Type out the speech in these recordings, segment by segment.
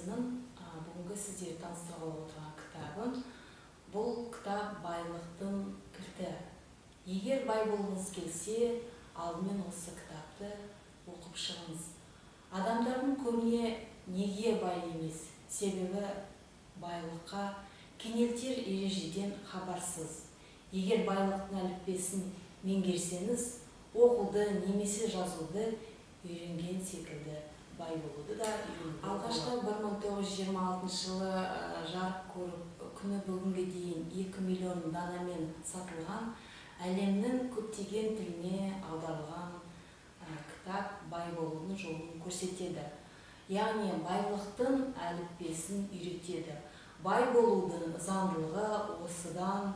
Клейсонның бүгінгі сіздерге таныстырғалы отырған кітабы. Бұл кітап байлықтың кілті. Егер бай болғыңыз келсе, алдымен осы кітапты оқып шығыңыз. Адамдардың көбіне неге бай емес? Себебі байлыққа кенелтер ережеден хабарсыз. Егер байлықтың әліппесін меңгерсеңіз, оқуды немесе жазуды үйренген секілді бай болуды да үйренуге. Алғашқы 1926 жылы жарық көріп, күні бүгінге дейін 2 миллион данамен сатылған, әлемнің көптеген тіліне аударылған кітап бай болудың жолын көрсетеді. Яғни байлықтың әліппесін үйретеді. Бай болудың заңдылығы осыдан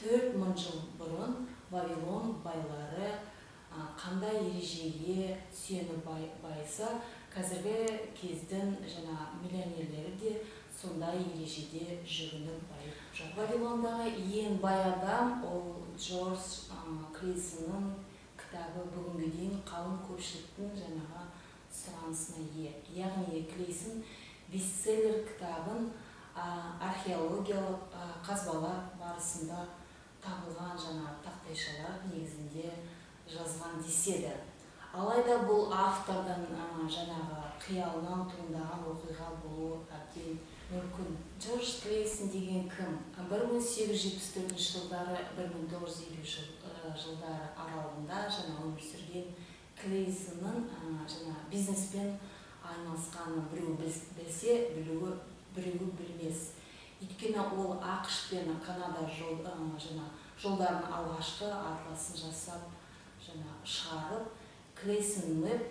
4000 жыл бұрын Вавилон байлары қандай ережеге сүйеніп байса, қазіргі кездің миллионерлері де сондай ережеде жүгініп байып жатыр. Вавилондағы ең бай адам ол Джордж Клейсонның кітабы бүгінге дейін қалың көпшіліктің сұранысына ие. Яғни Клейсон бестселлер кітабын археологиялық қазбалар барысында табылған тақтайшалар негізінде жазған деседі. Алайда бұл автордың қиялынан туындаған оқиға болуы әбден мүмкін. Джордж Клейсон деген кім? 1874 жылдары 1950 жылдары аралығында өмір сүрген Клейсонның бизнеспен айналысқанын біреу білсе, біреу білмес. Өйткені ол ақш пен Канада жолдарын алғашқы атласын жасап шығарып, Клейсон Мэп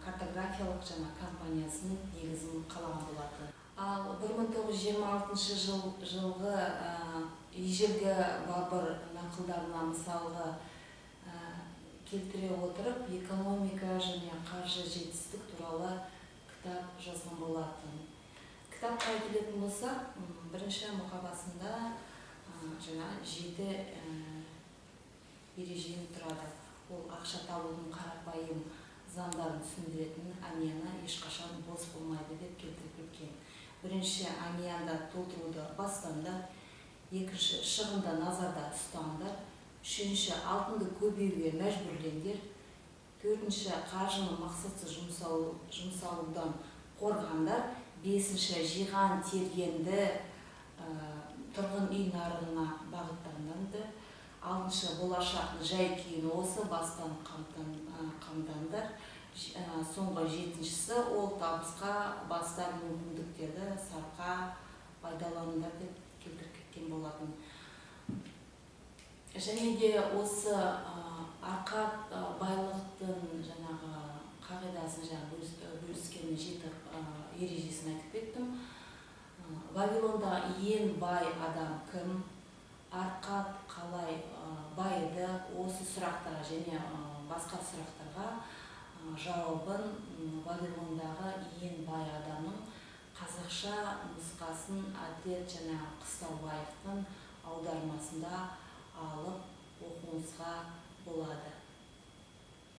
картографиялық компаниясының негізін қалаған болатын. Ал 1926 жылғы ежелгі бабыр нақылдарына мысалға келтіре отырып, экономика және қаржы жетістік туралы кітап жазған болатын. Кітапқа келетін болсақ, бірінші мұқабасында 7 ережеден тұрады. Ол ақша табудың қарапайым заңдарын түсіндіретін әмияны ешқашан бос болмайды деп келтіріп кеткен. Бірінші әмиянда толтыруды бастаңдар, екінші шығынды назарда ұстаңдар, үшінші алтынды көбеюге мәжбүрлеңдер, төртінші қаржыны мақсатсыз жұмсалудан қорғаңдар, бесінші жиған тергенді тұрғын үй нарығына бағыттаңдар, алтыншы болашақтың жай-күйін осы бастан қамдандар, соңғы жетіншісі ол табысқа бастар мүмкіндіктерді сарқа пайдаланыңдар деп келтіріп кеткен болатын. Және де осы арқат байлықтың қағидасын бөліскен 7 ережесін айтып кеттім. Вавилонда ең бай адам кім? Арқат қалай байыды? Осы сұрақтарға және басқа сұрақтарға жауабын Вавилондағы ең бай адамның қазақша нұсқасын Әділет Қыстаубаевтың аудармасында алып оқуыңызға болады.